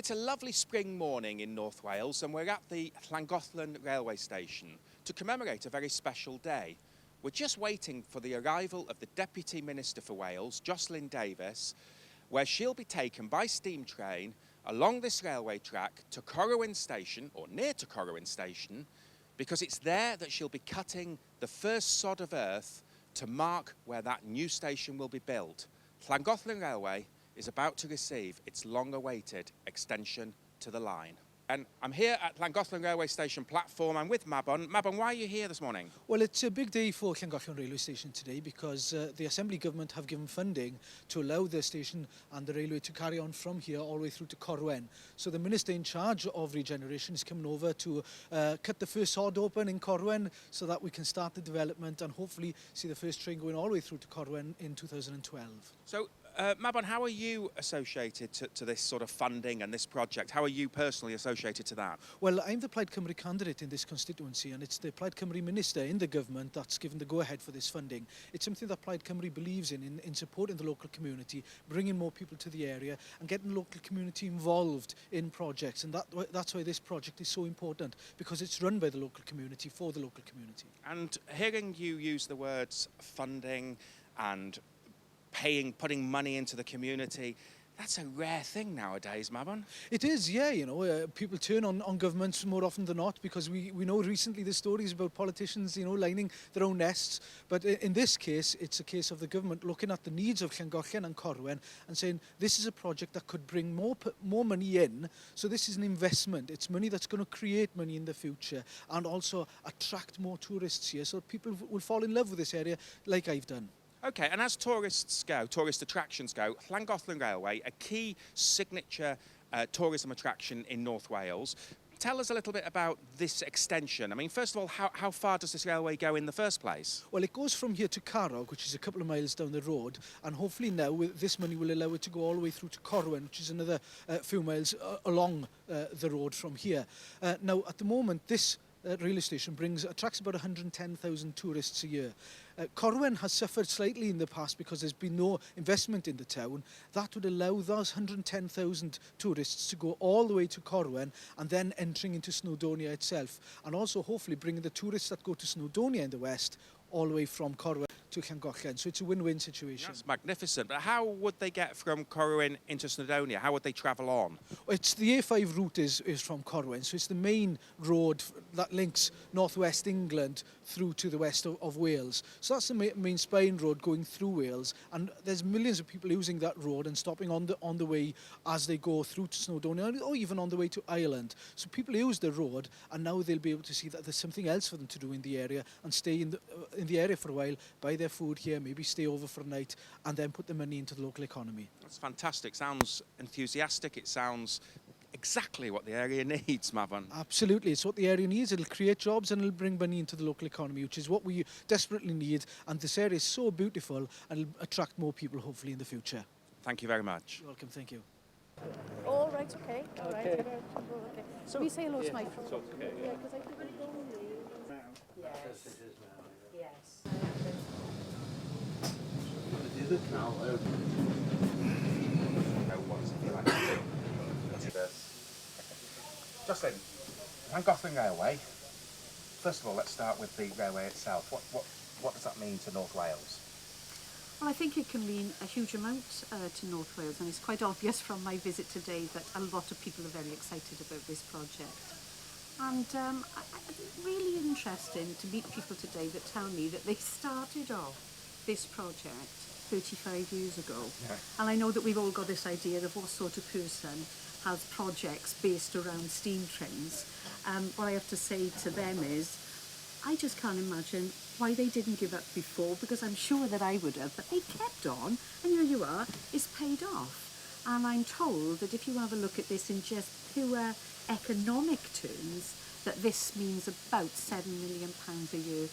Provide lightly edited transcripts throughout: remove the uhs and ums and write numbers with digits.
It's a lovely spring morning in North Wales and we're at the Llangollen railway station to commemorate a very special day. We're just waiting for the arrival of the Deputy Minister for Wales, Jocelyn Davies, where she'll be taken by steam train along this railway track to Corwen station, or near to Corwen station, because it's there that she'll be cutting the first sod of earth to mark where that new station will be built. Llangollen Railway is about to receive its long-awaited extension to the line. And I'm here at Llangollen Railway Station platform. I'm with Mabon. Mabon, why are you here this morning? Well, it's a big day for Llangollen Railway Station today because the Assembly Government have given funding to allow the station and the railway to carry on from here all the way through to Corwen. So the Minister in charge of regeneration is coming over to cut the first sod open in Corwen so that we can start the development and hopefully see the first train going all the way through to Corwen in 2012. So, Mabon, how are you associated to this sort of funding and this project? How are you personally associated to that? Well, I'm the Plaid Cymru candidate in this constituency, and it's the Plaid Cymru Minister in the government that's given the go-ahead for this funding. It's something that Plaid Cymru believes in supporting the local community, bringing more people to the area and getting the local community involved in projects. And that's why this project is so important, because it's run by the local community for the local community. And hearing you use the words funding and putting money into the community, that's a rare thing nowadays, Mabon. It is, yeah, you know, people turn on governments more often than not because we know recently the stories about politicians, you know, lining their own nests. But in this case, it's a case of the government looking at the needs of Llangollen and Corwen and saying this is a project that could bring more money in. So this is an investment. It's money that's going to create money in the future and also attract more tourists here so people will fall in love with this area like I've done. Okay, and as tourist attractions go, Llangollen Railway, a key signature tourism attraction in North Wales. Tell us a little bit about this extension. I mean, first of all, how far does this railway go in the first place? Well, it goes from here to Carrog, which is a couple of miles down the road, and hopefully now this money will allow it to go all the way through to Corwen, which is another few miles along the road from here. Now, at the moment, this railway station attracts about 110,000 tourists a year. Corwen has suffered slightly in the past because there's been no investment in the town. That would allow those 110,000 tourists to go all the way to Corwen and then entering into Snowdonia itself, and also hopefully bringing the tourists that go to Snowdonia in the west all the way from Corwen to Llangollen. So it's a win-win situation. That's magnificent. But how would they get from Corwen into Snowdonia? How would they travel on? It's the A5 route is from Corwen, so it's the main road that links northwest England through to the west of Wales. So that's the main spine road going through Wales, and there's millions of people using that road and stopping on the way as they go through to Snowdonia or even on the way to Ireland. So people use the road, and now they'll be able to see that there's something else for them to do in the area and stay in the area for a while, buy their food here, maybe stay over for a night, and then put the money into the local economy. That's fantastic. Sounds enthusiastic. It sounds exactly what the area needs, Mabon. Absolutely. It's what the area needs. It'll create jobs and it'll bring money into the local economy, which is what we desperately need. And this area is so beautiful and it'll attract more people, hopefully, in the future. Thank you very much. You're welcome. Thank you. All right, okay. All right. Okay. So we say hello to Mike from okay. Yeah, because I think we're going Yes. Yes. Jocelyn, Llangollen Railway. First of all, let's start with the railway itself. What does that mean to North Wales? Well, I think it can mean a huge amount to North Wales, and it's quite obvious from my visit today that a lot of people are very excited about this project. And it's really interesting to meet people today that tell me that they started off this project 35 years ago. Yeah. And I know that we've all got this idea of what sort of person has projects based around steam trains. What I have to say to them is, I just can't imagine why they didn't give up before, because I'm sure that I would have, but they kept on, and here you are, it's paid off. And I'm told that if you have a look at this in just pure economic terms, that this means about £7 million a year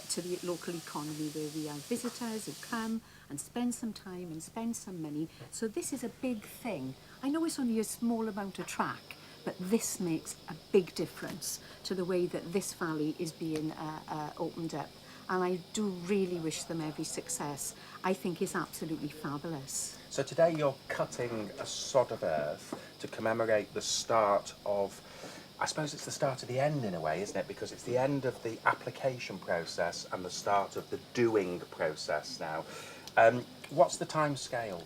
to the local economy, where we have visitors who come and spend some time and spend some money. So this is a big thing. I know it's only a small amount of track, but this makes a big difference to the way that this valley is being opened up. and I do really wish them every success. I think it's absolutely fabulous. So today you're cutting a sod of earth to commemorate the start of, I suppose it's the start of the end in a way, isn't it? Because it's the end of the application process and the start of the doing process now. What's the time scale?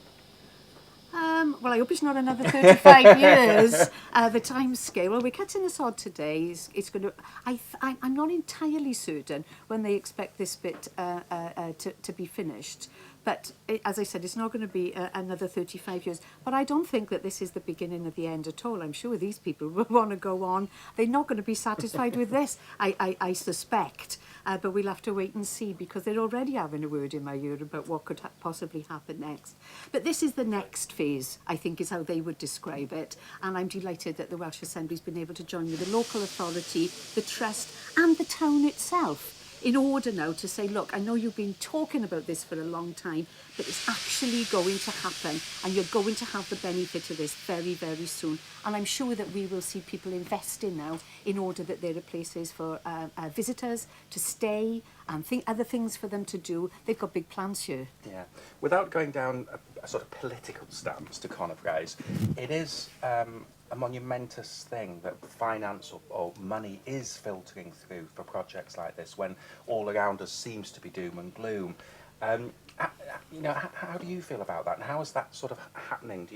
Well, I hope it's not another 35 years. The time scale. Well, we're cutting the sod today. It's going to. I'm not entirely certain when they expect this bit to be finished. But as I said, it's not going to be another 35 years. But I don't think that this is the beginning of the end at all. I'm sure these people will want to go on. They're not going to be satisfied with this, I suspect. But we'll have to wait and see, because they're already having a word in my ear about what could possibly happen next. But this is the next phase, I think, is how they would describe it. And I'm delighted that the Welsh Assembly's been able to join with the local authority, the trust and the town itself, in order now to say, look, I know you've been talking about this for a long time, but it's actually going to happen, and you're going to have the benefit of this very, very soon. And I'm sure that we will see people investing now in order that there are places for visitors to stay and other things for them to do. They've got big plans here. Yeah. Without going down a sort of political stance to Conofrays, it is a monumentous thing that finance or money is filtering through for projects like this when all around us seems to be doom and gloom. You know, how do you feel about that, and how is that sort of happening?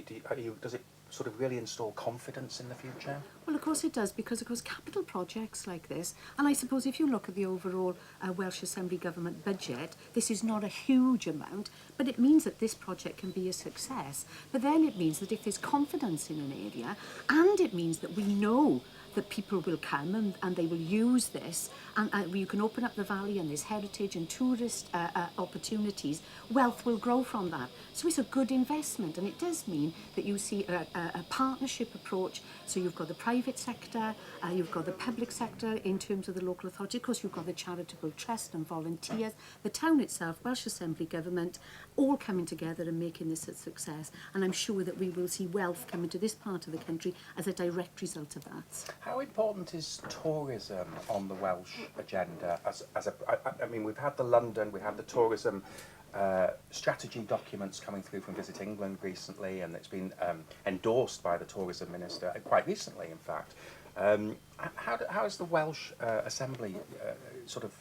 Does it sort of really install confidence in the future? Well, of course it does, because of course capital projects like this, and I suppose if you look at the overall Welsh Assembly Government budget, this is not a huge amount, but it means that this project can be a success. But then it means that if there's confidence in an area, and it means that we know that people will come and they will use this, and you can open up the valley and there's heritage and tourist opportunities, wealth will grow from that. So it's a good investment, and it does mean that you see a partnership approach. So you've got the private sector, you've got the public sector in terms of the local authority, of course you've got the charitable trust and volunteers, the town itself, Welsh Assembly Government, all coming together and making this a success. And I'm sure that we will see wealth coming to this part of the country as a direct result of that. How important is tourism on the Welsh agenda? I mean, we've had the London, we had the tourism strategy documents coming through from Visit England recently, and it's been endorsed by the tourism minister quite recently, in fact. How is the Welsh Assembly sort of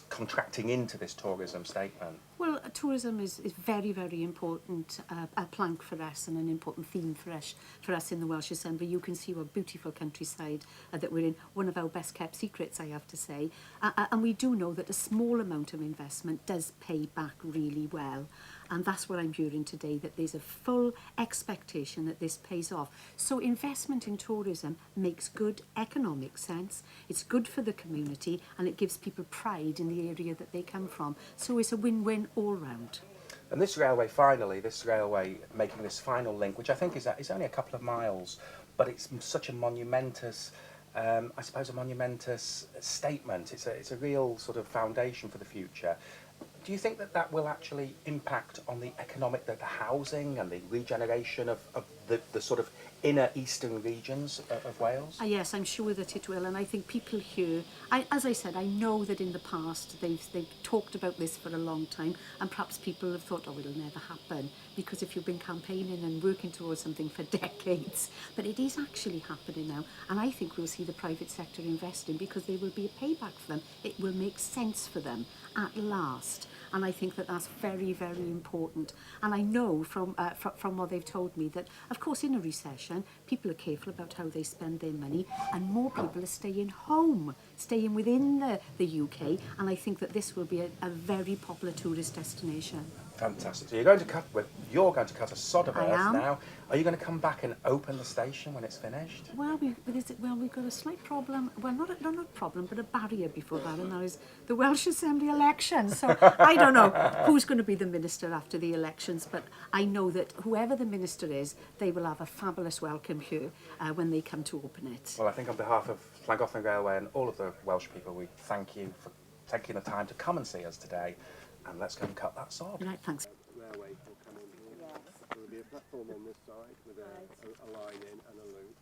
contracting into this tourism statement? Well, tourism is very, very important a plank for us, and an important theme for us in the Welsh Assembly. You can see what beautiful countryside that we're in, one of our best kept secrets, I have to say. And we do know that a small amount of investment does pay back really well. And that's what I'm hearing today, that there's a full expectation that this pays off. So investment in tourism makes good economic sense, it's good for the community, and it gives people pride in the area that they come from. So it's a win-win all round. And this railway making this final link, which I think is only a couple of miles, but it's such a monumentous, I suppose, a monumentous statement. It's a real sort of foundation for the future. Do you think that that will actually impact on the economic, the housing and the regeneration of the sort of inner eastern regions of Wales? Yes, I'm sure that it will, and I think people here, as I said, I know that in the past they've talked about this for a long time, and perhaps people have thought, oh, it'll never happen, because if you've been campaigning and working towards something for decades, but it is actually happening now, and I think we'll see the private sector investing, because there will be a payback for them. It will make sense for them at last. And I think that that's very, very important. And I know from what they've told me that, of course, in a recession, people are careful about how they spend their money, and more people are staying home, staying within the UK. And I think that this will be a very popular tourist destination. Fantastic. So you're going to cut a sod of I earth am. now. Are you going to come back and open the station when it's finished? Well, we've got a slight problem. Well, not a problem, but a barrier before that, and that is the Welsh Assembly elections. So I don't know who's going to be the minister after the elections, but I know that whoever the minister is, they will have a fabulous welcome here when they come to open it. Well, I think on behalf of Llangollen Railway and all of the Welsh people, we thank you for taking the time to come and see us today. And let's go and cut that sod. Right, thanks. Railway will come in here. Yes. There will be a platform on this side with a line in and a loop.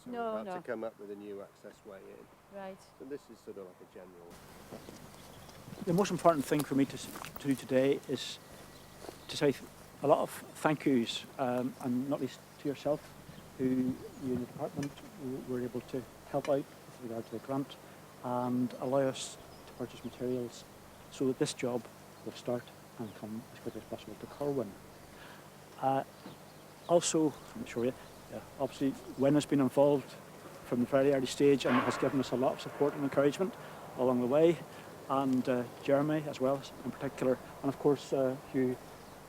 So No, we're about no. to come up with a new access way in. Right. So this is sort of like a general the most important thing for me to do today is to say a lot of thank yous, and not least to yourself, who you in the department were able to help out with regard to the grant and allow us to purchase materials so that this job will start and come as quickly as possible to Corwen. Also, I'm sure you, obviously, Wyn has been involved from the very early stage and has given us a lot of support and encouragement along the way, and Jeremy as well in particular, and of course Hugh,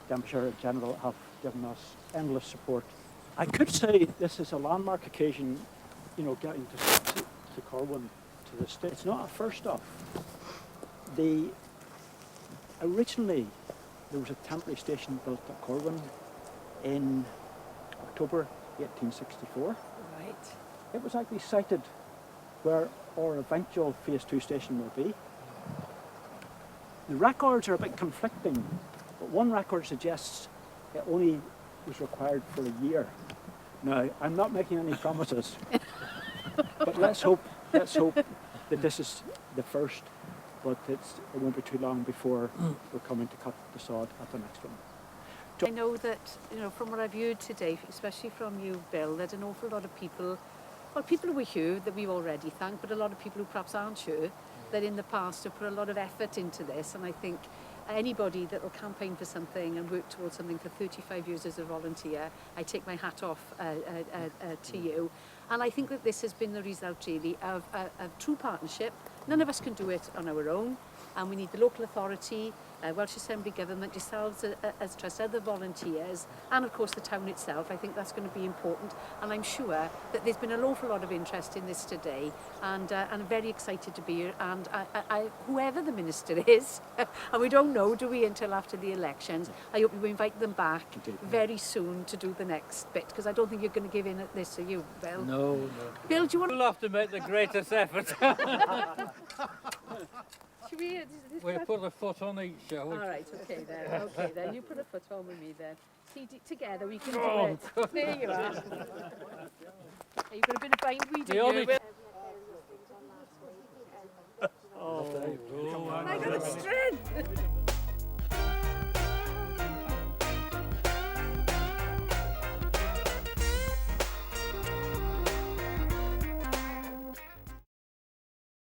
Denbighshire in general, have given us endless support. I could say this is a landmark occasion, you know, getting to Corwen to this day. It's not a first off. Originally there was a temporary station built at Corwen in October 1864. Right. It was actually sited where our eventual phase 2 station will be. The records are a bit conflicting, but one record suggests it only was required for a year. Now, I'm not making any promises, but let's hope that this is the first, but it won't be too long before we're coming to cut the sod at the next one. I know that, you know, from what I've heard today, especially from you, Bill, that an awful lot of people, well, people who are here that we've already thanked, but a lot of people who perhaps aren't here, that in the past have put a lot of effort into this, and I think anybody that will campaign for something and work towards something for 35 years as a volunteer, I take my hat off to you. And I think that this has been the result really of true partnership. None of us can do it on our own, and we need the local authority, Welsh Assembly Government, yourselves as trust, other volunteers, and of course the town itself. I think that's going to be important, and I'm sure that there's been an awful lot of interest in this today, and I'm very excited to be here, and whoever the minister is, and we don't know, do we, until after the elections, I hope you invite them back very soon to do the next bit, because I don't think you're going to give in at this, are you, Bill? No, no. Bill, do you want We'll have to make the greatest effort. Should we, We'll put a foot on each, shall we? all right, okay then. Okay then, you put a foot on with me then. See, together we can do it. There you are. You've got a bit of bindweed in only- you. Will. Oh, I got a strength.